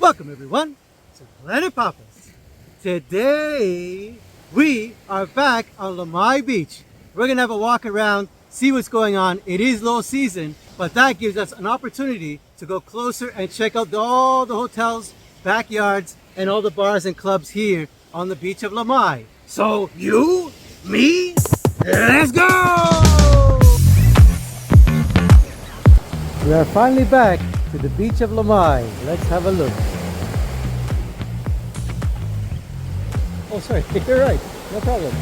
Welcome everyone to Planet Papas. Today we are back on Lamai Beach. We're gonna have a walk around, see what's going on. It is low season, but that gives us an opportunity to go closer and check out all the hotels, backyards, and all the bars and clubs here on the beach of Lamai. So you, me, let's go! We are finally back to the beach of Lamai. Let's have a look. Oh, sorry, you're right. No problem.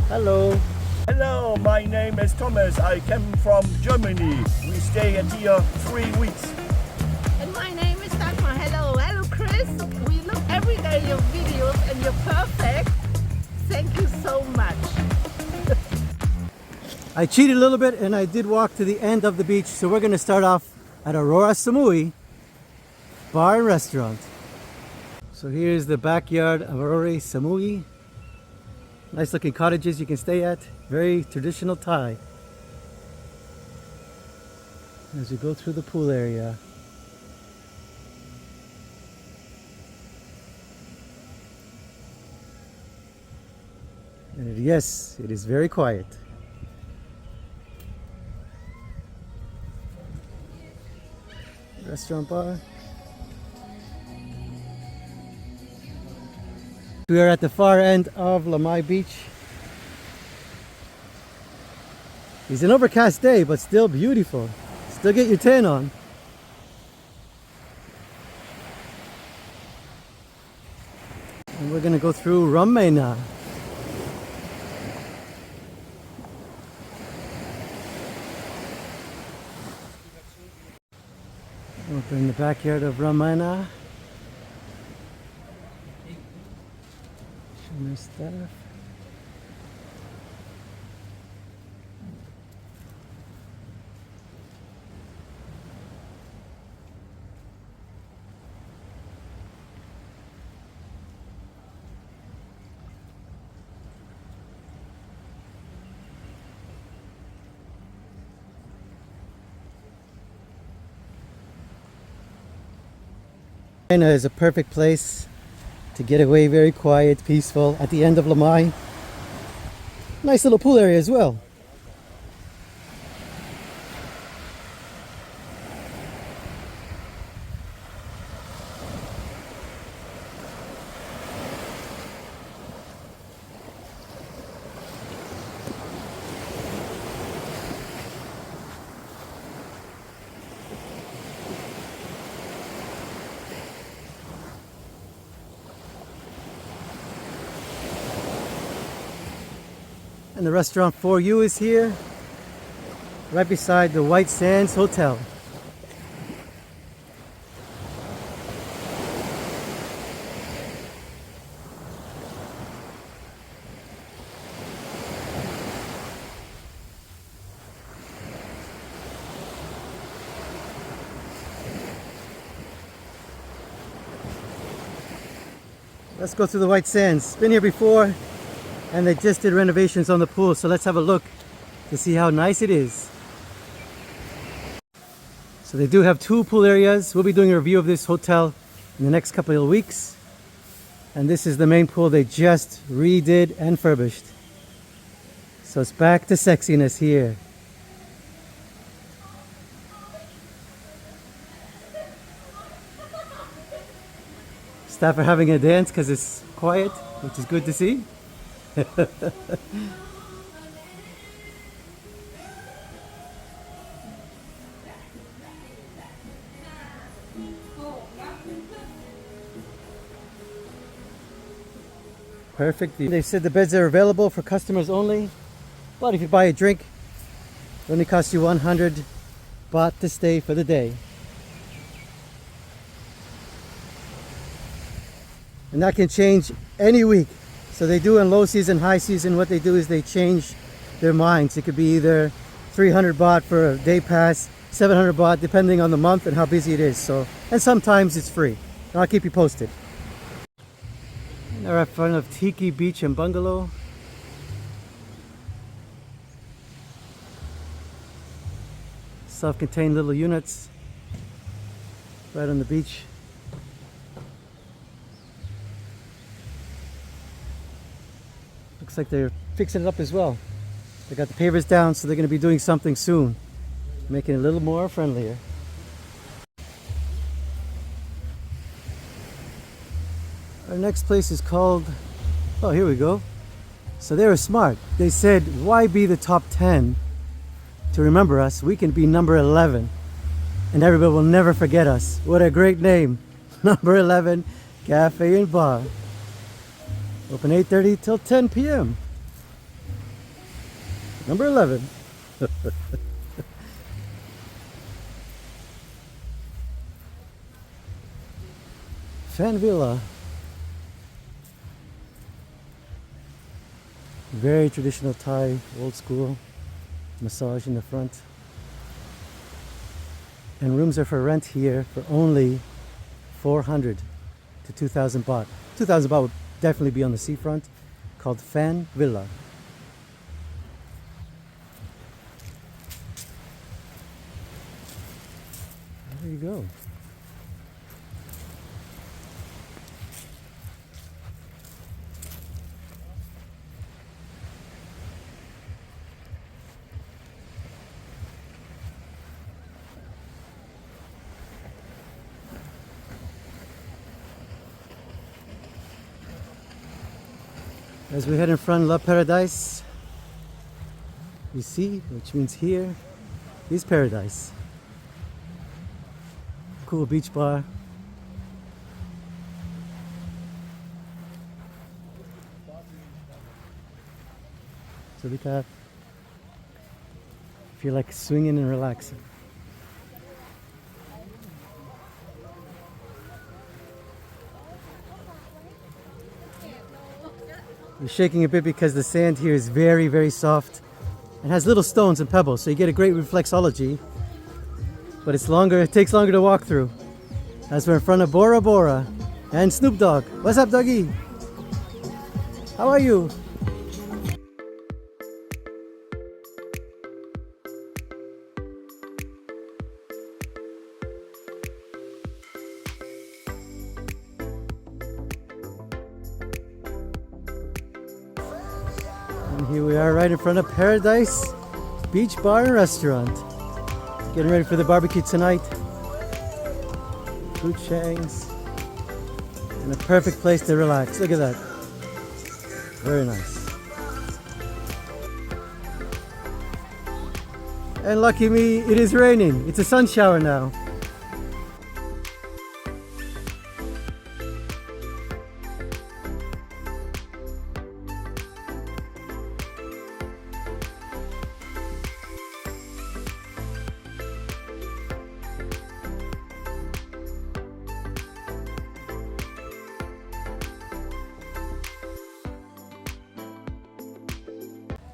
Hello. Hello, my name is Thomas. I came from Germany. We stay at here 3 weeks. And my name is Dagmar. Hello, Chris. We look every day your videos and you're perfect. Thank you so much. I cheated a little bit and I did walk to the end of the beach, so we're going to start off at Koh Samui Bar and Restaurant. So here's the backyard of Koh Samui. Nice looking cottages you can stay at. Very traditional Thai. As we go through the pool area. And yes, it is very quiet. Restaurant bar. We are at the far end of Lamai Beach. It's an overcast day, but still beautiful. Still get your tan on. And we're gonna go through Ramena. We're in the backyard of Ramena. Show my stuff. China is a perfect place to get away, very quiet, peaceful, at the end of Lamai. Nice little pool area as well. And the restaurant For You is here, right beside the White Sands Hotel. Let's go through the White Sands. Been here before. And they just did renovations on the pool, so let's have a look to see how nice it is. So they do have 2 pool areas. We'll be doing a review of this hotel in the next couple of weeks. And this is the main pool they just redid and furbished. So it's back to sexiness here. Staff are having a dance because it's quiet, which is good to see. Perfect view. They said the beds are available for customers only, but if you buy a drink, it only costs you 100 baht to stay for the day. And that can change any week. So they do in low season, high season, what they do is they change their minds. It could be either 300 baht for a day pass, 700 baht depending on the month and how busy it is. So, and sometimes it's free. And I'll keep you posted. And we're in front of Tiki Beach and Bungalow. Self-contained little units. right on the beach. Looks like they're fixing it up as well. They got the pavers down, so they're going to be doing something soon, making it a little more friendlier. Our next place is called, oh, here we go. So they were smart. They said, why be the top 10 to remember us? We can be number 11 and everybody will never forget us. What a great name. Number 11 Cafe and Bar. Open 8:30 till 10 p.m. Number 11. Fan Villa. Very traditional Thai, old school. Massage in the front. And rooms are for rent here for only 400 to 2,000 baht. 2,000 baht would definitely be on the seafront. Called Fan Villa. There you go. As we head in front, La Paradise, you see, which means here is paradise. Cool beach bar. So we have, feel like swinging and relaxing. You're shaking a bit because the sand here is very, very soft and has little stones and pebbles, so you get a great reflexology. But it's longer, it takes longer to walk through. As we're in front of Bora Bora and Snoop Dogg. What's up, doggy? How are you? And here we are right in front of Paradise Beach Bar and Restaurant. Getting ready for the barbecue tonight. Food shanks. And a perfect place to relax. Look at that. Very nice. And lucky me, it is raining. It's a sun shower now.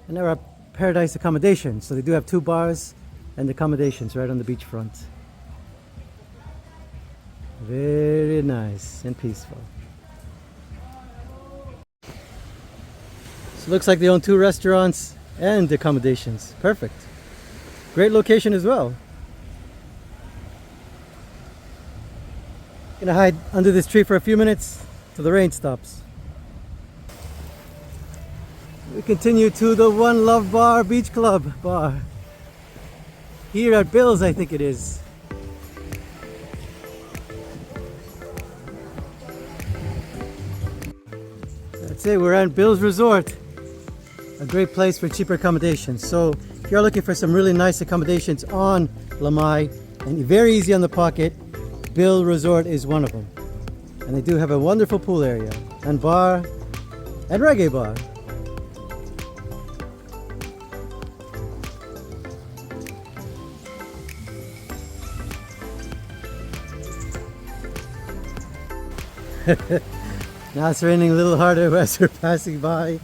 And there are Paradise accommodations, so they do have 2 bars and accommodations right on the beachfront. Very nice and peaceful. So it looks like they own 2 restaurants and accommodations. Perfect. Great location as well. Gonna hide under this tree for a few minutes till the rain stops. We continue to the One Love Bar Beach Club bar. Here at Bill's, I think it is. That's it, we're at Bill's Resort. A great place for cheaper accommodations. So if you're looking for some really nice accommodations on Lamai and very easy on the pocket, Bill Resort is one of them. And they do have a wonderful pool area and bar and reggae bar. Now it's raining a little harder as we're passing by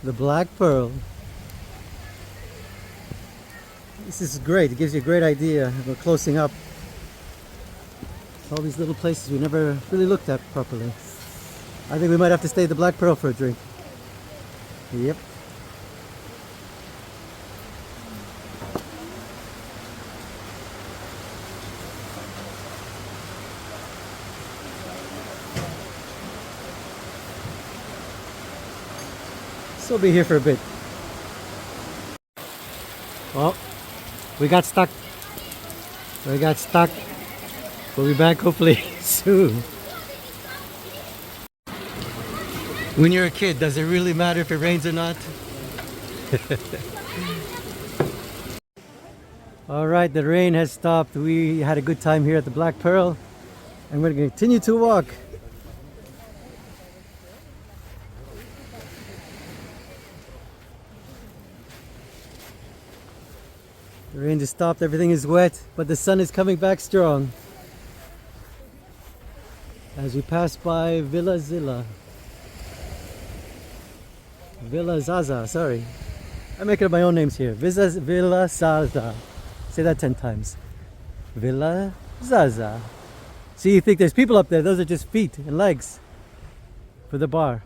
the Black Pearl. This is great. It gives you a great idea. We're closing up all these little places we never really looked at properly. I think we might have to stay at the Black Pearl for a drink. Yep. So we'll be here for a bit. Oh, we got stuck. We got stuck. We'll be back hopefully soon. When you're a kid, does it really matter if it rains or not? Alright, the rain has stopped. We had a good time here at the Black Pearl. And we're going to continue to walk. The rain just stopped, everything is wet, but the sun is coming back strong. As we pass by Villa Zilla. Villa Zaza, sorry. I'm making up my own names here. Villa Zaza. Say that 10 times. Villa Zaza. See, you think there's people up there, those are just feet and legs for the bar.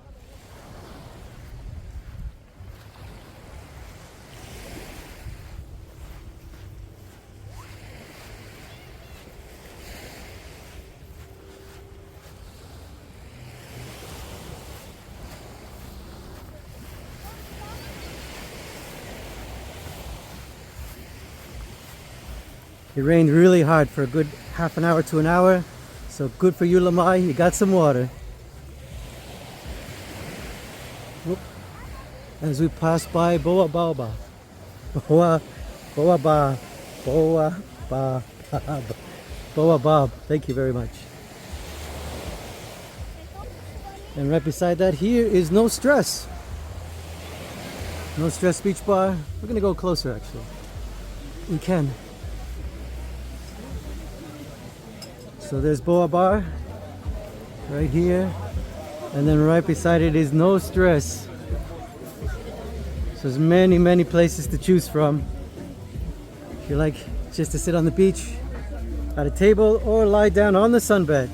It rained really hard for a good half an hour to an hour. So good for you, Lamai. You got some water. Whoop. As we pass by Boa Baoba. Boa Ba. Boa Ba. Boa Bob. Thank you very much. And right beside that here is No Stress. No Stress Beach Bar. We're gonna go closer actually. We can. So there's Boa Bar right here, and then right beside it is No Stress. So there's many places to choose from. If you like just to sit on the beach at a table or lie down on the sunbed.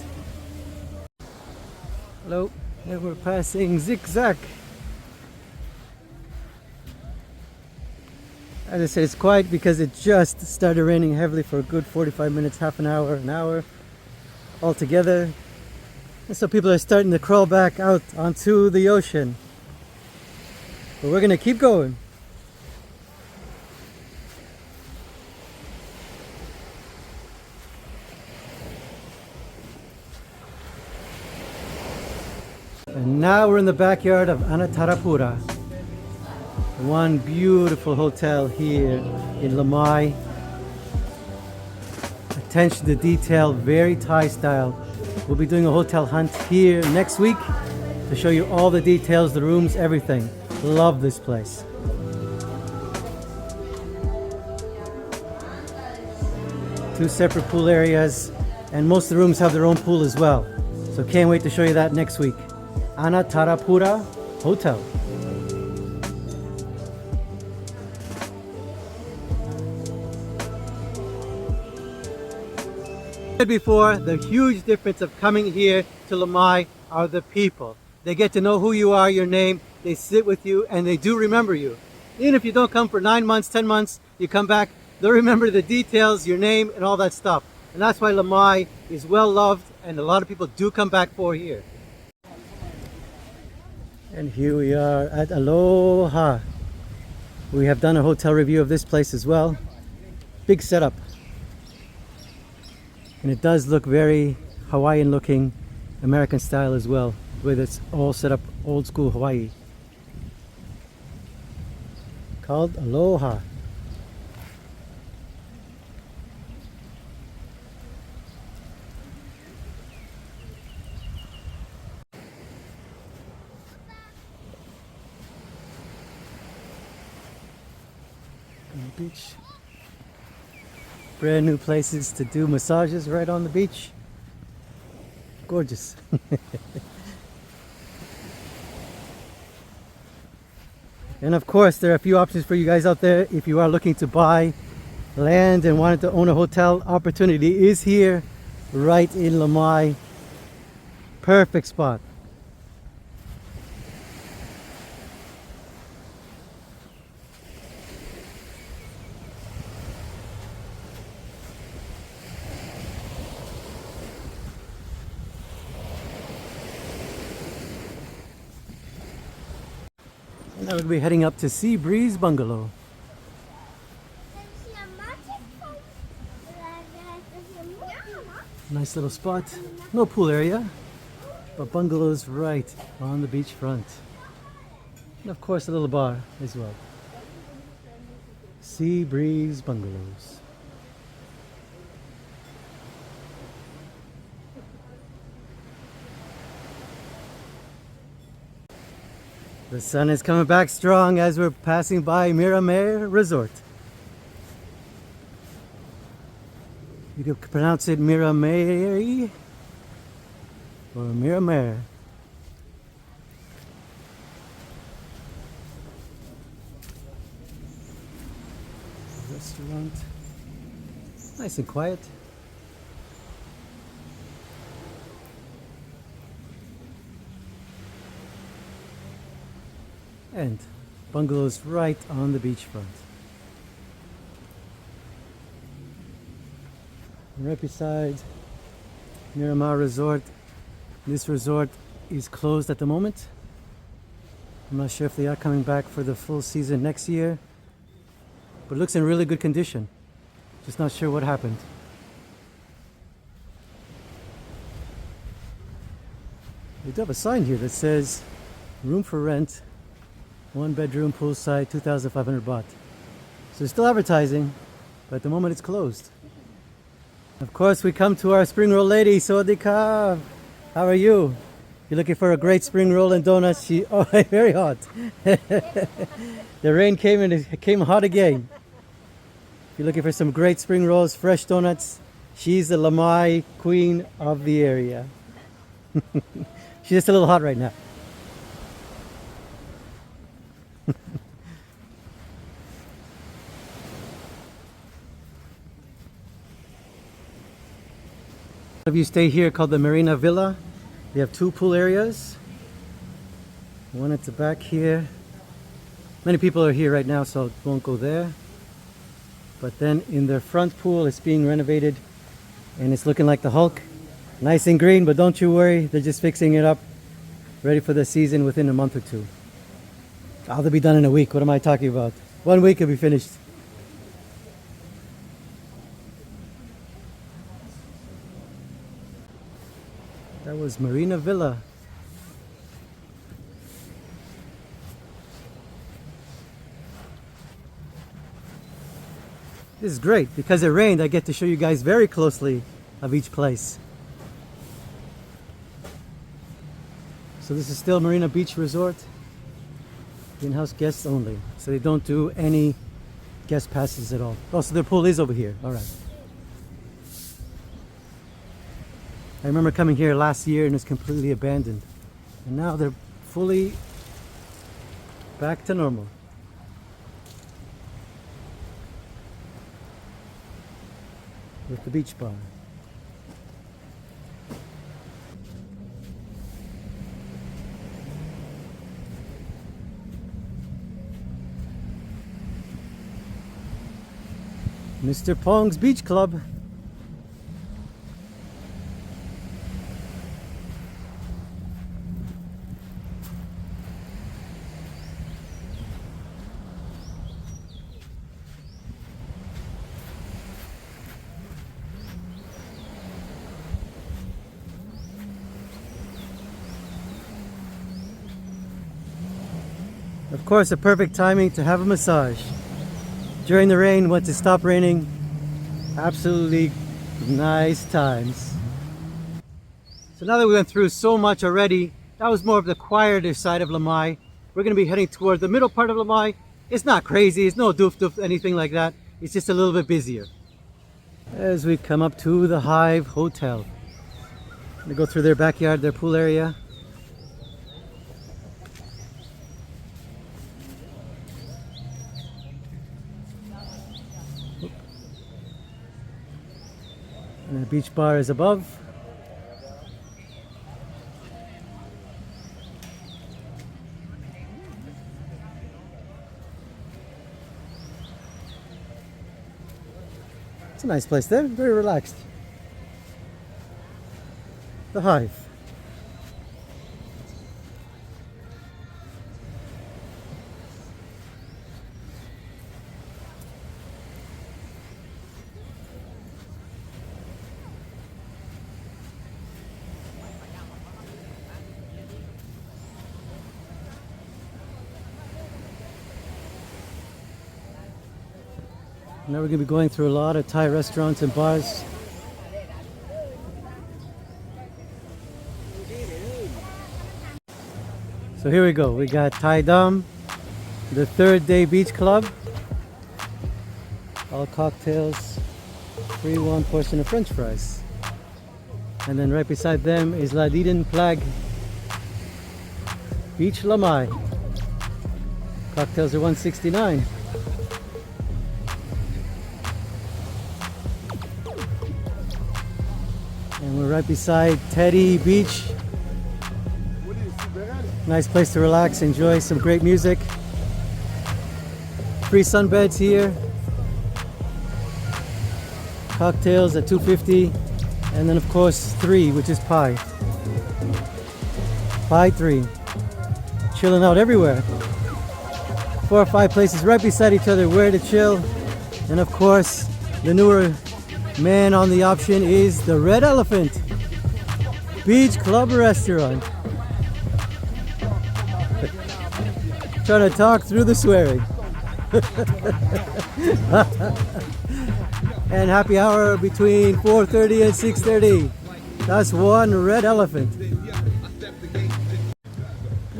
Hello, and we're passing Zigzag. As I said, it's quiet because it just started raining heavily for a good 45 minutes, half an hour all together. And so people are starting to crawl back out onto the ocean. But we're gonna keep going. And now we're in the backyard of Anantara, one beautiful hotel here in Lamai. Attention to detail, very Thai style. We'll be doing a hotel hunt here next week to show you all the details, the rooms, everything. Love this place. Two separate pool areas, and most of the rooms have their own pool as well. So can't wait to show you that next week. Anantara Hotel. Before, the huge difference of coming here to Lamai are the people. They get to know who you are, your name, they sit with you, and they do remember you. Even if you don't come for 9 months, 10 months, you come back, they'll remember the details, your name, and all that stuff. And that's why Lamai is well loved, and a lot of people do come back for here. And here we are at Aloha. We have done a hotel review of this place as well. Big setup. And it does look very Hawaiian looking, American style as well, with it's all set up old school Hawaii. Called Aloha. On the beach. Brand new places to do massages right on the beach. Gorgeous. And of course, there are a few options for you guys out there. If you are looking to buy land and wanted to own a hotel, opportunity is here right in Lamai. Perfect spot. And now we'll be heading up to Sea Breeze Bungalow. Nice little spot. No pool area, but bungalows right on the beachfront. And of course a little bar as well. Sea Breeze Bungalows. The sun is coming back strong as we're passing by Miramare Resort. You can pronounce it Miramare or Miramare. Restaurant. Nice and quiet. And bungalows right on the beachfront. Right beside Miramar Resort. This resort is closed at the moment. I'm not sure if they are coming back for the full season next year, but it looks in really good condition. Just not sure what happened. They do have a sign here that says room for rent, 1 bedroom poolside, 2,500 baht. So they're still advertising, but at the moment it's closed. Of course, we come to our spring roll lady, Sawadee Ka. How are you? You're looking for a great spring roll and donuts. Oh, very hot. The rain came and it came hot again. If you're looking for some great spring rolls, fresh donuts, she's the Lamai queen of the area. She's just a little hot right now. If you stay here called the Marina Villa, they have 2 pool areas. One at the back here. Many people are here right now, so I won't go there. But then in their front pool, it's being renovated and it's looking like the Hulk. Nice and green, but don't you worry, they're just fixing it up, ready for the season within a month or 2. They'll be done in a week. What am I talking about? 1 week it'll be finished. That was Marina Villa. This is great because it rained. I get to show you guys very closely of each place. So this is still Marina Beach Resort. In-house guests only. So they don't do any guest passes at all. Oh, so their pool is over here. All right. I remember coming here last year and it was completely abandoned. And now they're fully back to normal. With the beach bar. Mr. Pong's Beach Club. Of course, a perfect timing to have a massage. During the rain, once it stopped raining, absolutely nice times. So now that we went through so much already, that was more of the quieter side of Lamai. We're going to be heading toward the middle part of Lamai. It's not crazy, it's no doof, anything like that. It's just a little bit busier. As we come up to the Hive Hotel. We go through their backyard, their pool area. And the beach bar is above. It's a nice place there, very relaxed. The Hive. Now we're going to be going through a lot of Thai restaurants and bars. So here we go. We got Thai Dam, the Third Day Beach Club. All cocktails, free one portion of French fries. And then right beside them is La Diden Plag Beach Lamai. Cocktails are $169. And we're right beside Teddy Beach. Nice place to relax, enjoy some great music. Free sunbeds here. Cocktails at $2.50. And then of course 3, which is pie. Pie 3. Chilling out everywhere. 4 or 5 places right beside each other where to chill. And of course, the newer man on the option is the Red Elephant Beach Club Restaurant. Trying to talk through the swearing. And happy hour between 4:30 and 6:30. That's one Red Elephant.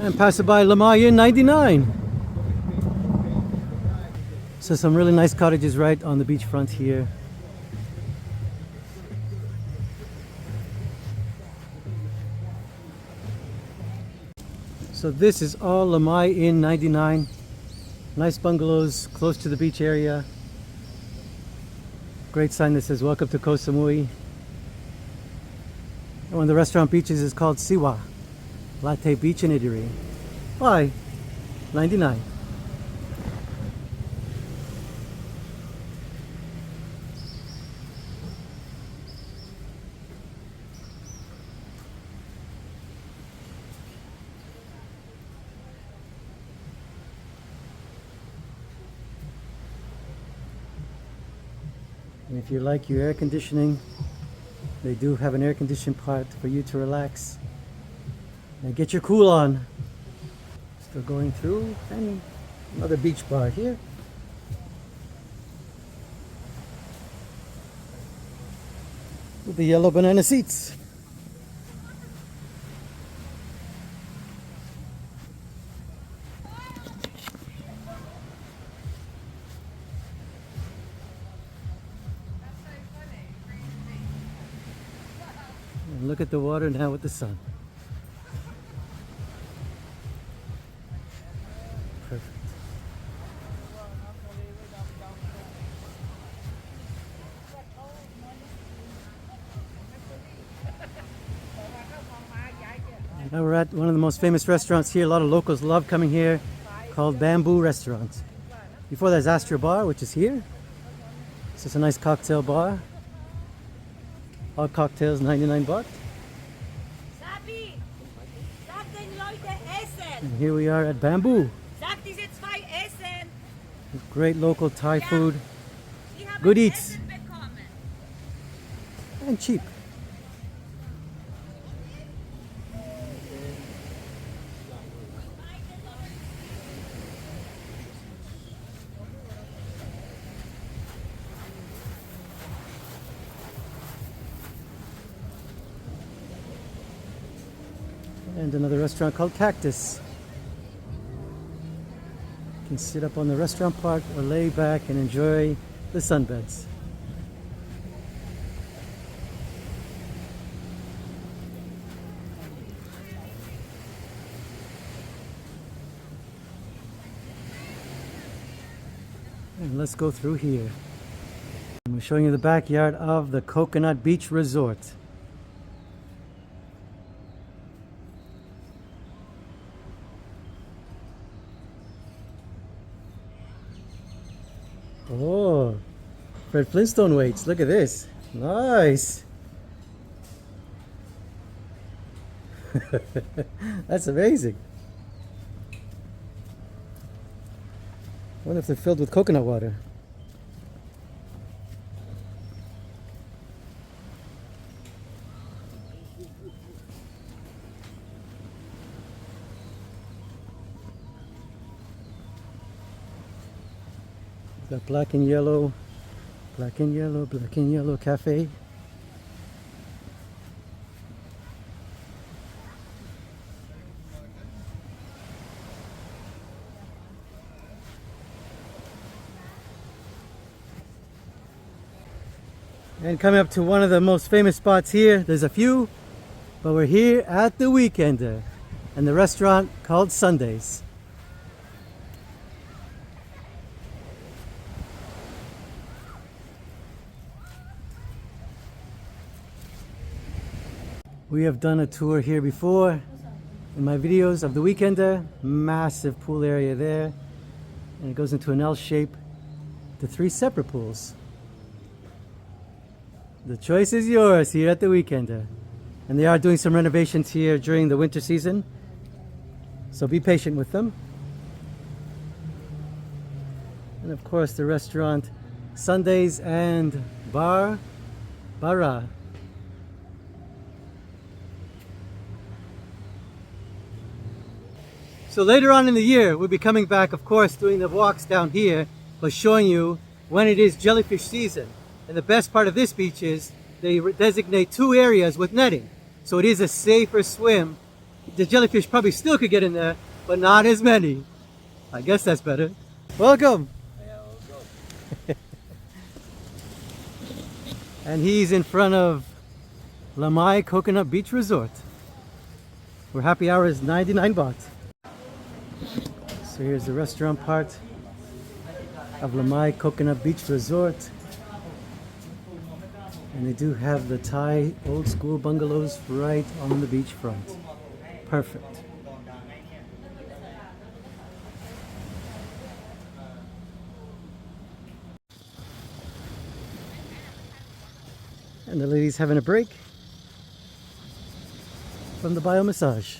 And passing by Lamai in 99. So some really nice cottages right on the beachfront here. So this is all Lamai in 99. Nice bungalows close to the beach area. Great sign that says welcome to Koh Samui. And one of the restaurant beaches is called Siwa. Latte Beach and Eatery. Why? 99. And if you like your air conditioning, they do have an air conditioned part for you to relax and get your cool on. Still going through, and another beach bar here. With the yellow banana seats. And look at the water now with the sun. Perfect. Now we're at one of the most famous restaurants here. A lot of locals love coming here, called Bamboo Restaurant. Before there's Astro Bar, which is here. So it's a nice cocktail bar. All cocktails 99 baht. And here we are at Bamboo. Great local Thai food. Good eats. And cheap. And another restaurant called Cactus. You can sit up on the restaurant part or lay back and enjoy the sunbeds. And let's go through here. I'm showing you the backyard of the Coconut Beach Resort. Oh, Fred Flintstone weights. Look at this. Nice. That's amazing. I wonder if they're filled with coconut water. Got black and yellow Black and yellow cafe. And coming up to one of the most famous spots here, there's a few, but we're here at the Weekender and the restaurant called Sundays. We have done a tour here before in my videos of the Weekender. Massive pool area there, and it goes into an L shape to 3 separate pools. The choice is yours here at the Weekender. And they are doing some renovations here during the winter season, so be patient with them. And of course the restaurant Sundays and Bara. So later on in the year we'll be coming back, of course, doing the walks down here, but showing you when it is jellyfish season. And the best part of this beach is they designate 2 areas with netting. So it is a safer swim. The jellyfish probably still could get in there, but not as many. I guess that's better. Welcome. And he's in front of Lamai Coconut Beach Resort, where happy hour is 99 baht. So here's the restaurant part of Lamai Coconut Beach Resort. And they do have the Thai old school bungalows right on the beachfront. Perfect. And the lady's having a break from the bio massage.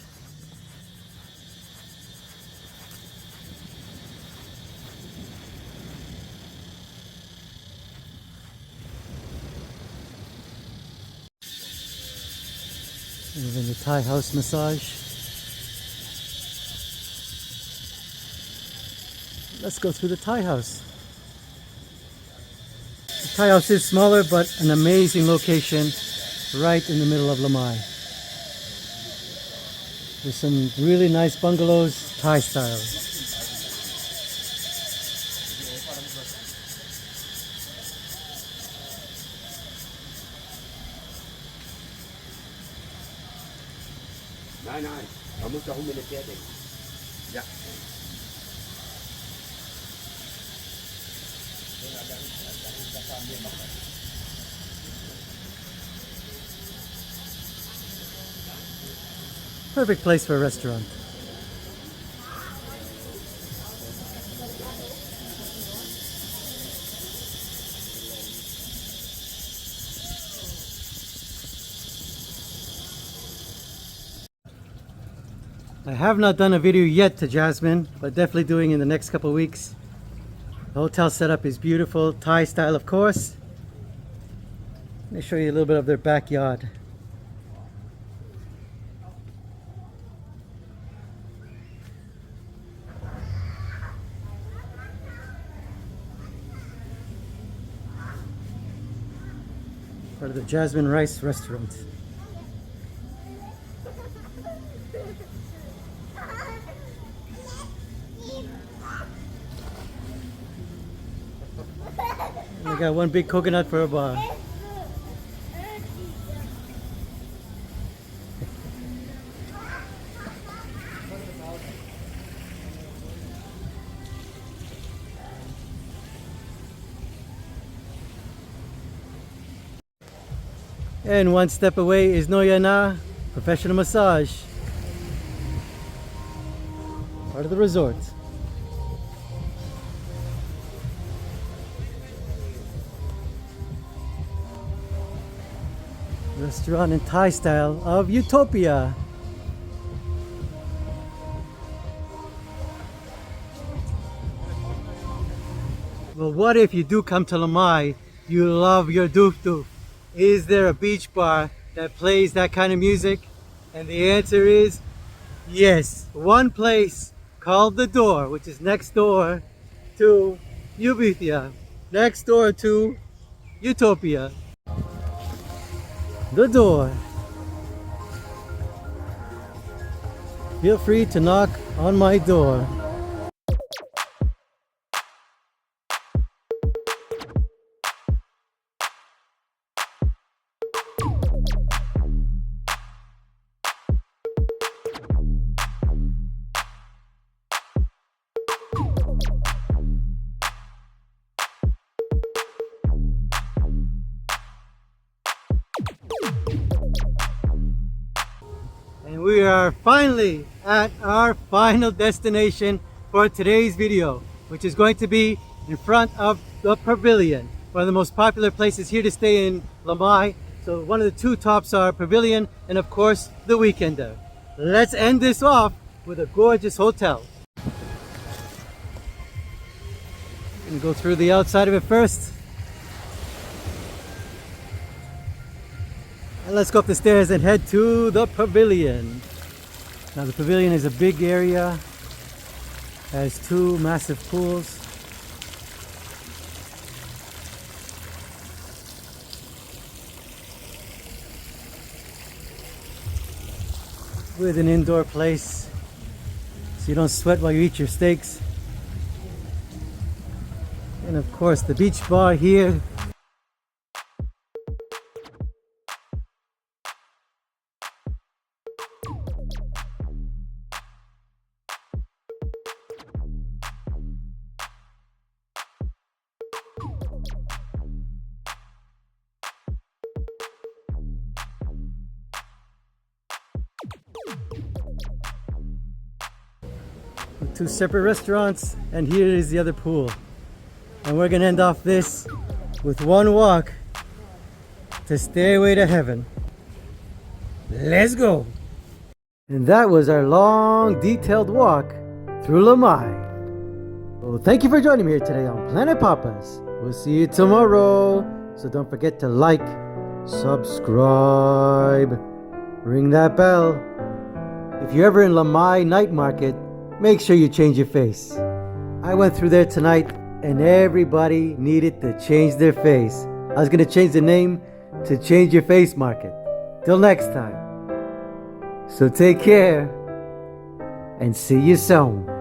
And then the Thai house massage. Let's go through the Thai house. The Thai house is smaller, but an amazing location right in the middle of Lamai. There's some really nice bungalows, Thai style. Nein, man muss da rum in der Pferde. Ja. Perfect place for a restaurant. I have not done a video yet to Jasmine, but definitely doing in the next couple of weeks. The hotel setup is beautiful, Thai style of course. Let me show you a little bit of their backyard. Part of the Jasmine Rice restaurant. I got one big coconut for a bar. And one step away is Noyana Professional Massage, part of the resort. Restaurant in Thai style of Utopia. Well, what if you do come to Lamai, you love your doof doof? Is there a beach bar that plays that kind of music? And the answer is yes. One place called The Door, which is next door to Ubethia, next door to utopia. The door. Feel free to knock on my door. And we are finally at our final destination for today's video, which is going to be in front of the Pavilion, one of the most popular places here to stay in Lamai. So one of the two tops are Pavilion and of course the Weekender. Let's end this off with a gorgeous hotel. And go through the outside of it first. And let's go up the stairs and head to the Pavilion. Now the Pavilion is a big area, has two massive pools. With an indoor place, so you don't sweat while you eat your steaks. And of course the beach bar here. Two separate restaurants, and here is the other pool. And we're gonna end off this with one walk to Stairway to Heaven. Let's go! And that was our long, detailed walk through Lamai. Well, thank you for joining me here today on Planet Papas. We'll see you tomorrow. So don't forget to like, subscribe, ring that bell. If you're ever in Lamai night market, make sure you change your face. I went through there tonight and everybody needed to change their face. I was going to change the name to Change Your Face Market. Till next time. So take care and see you soon.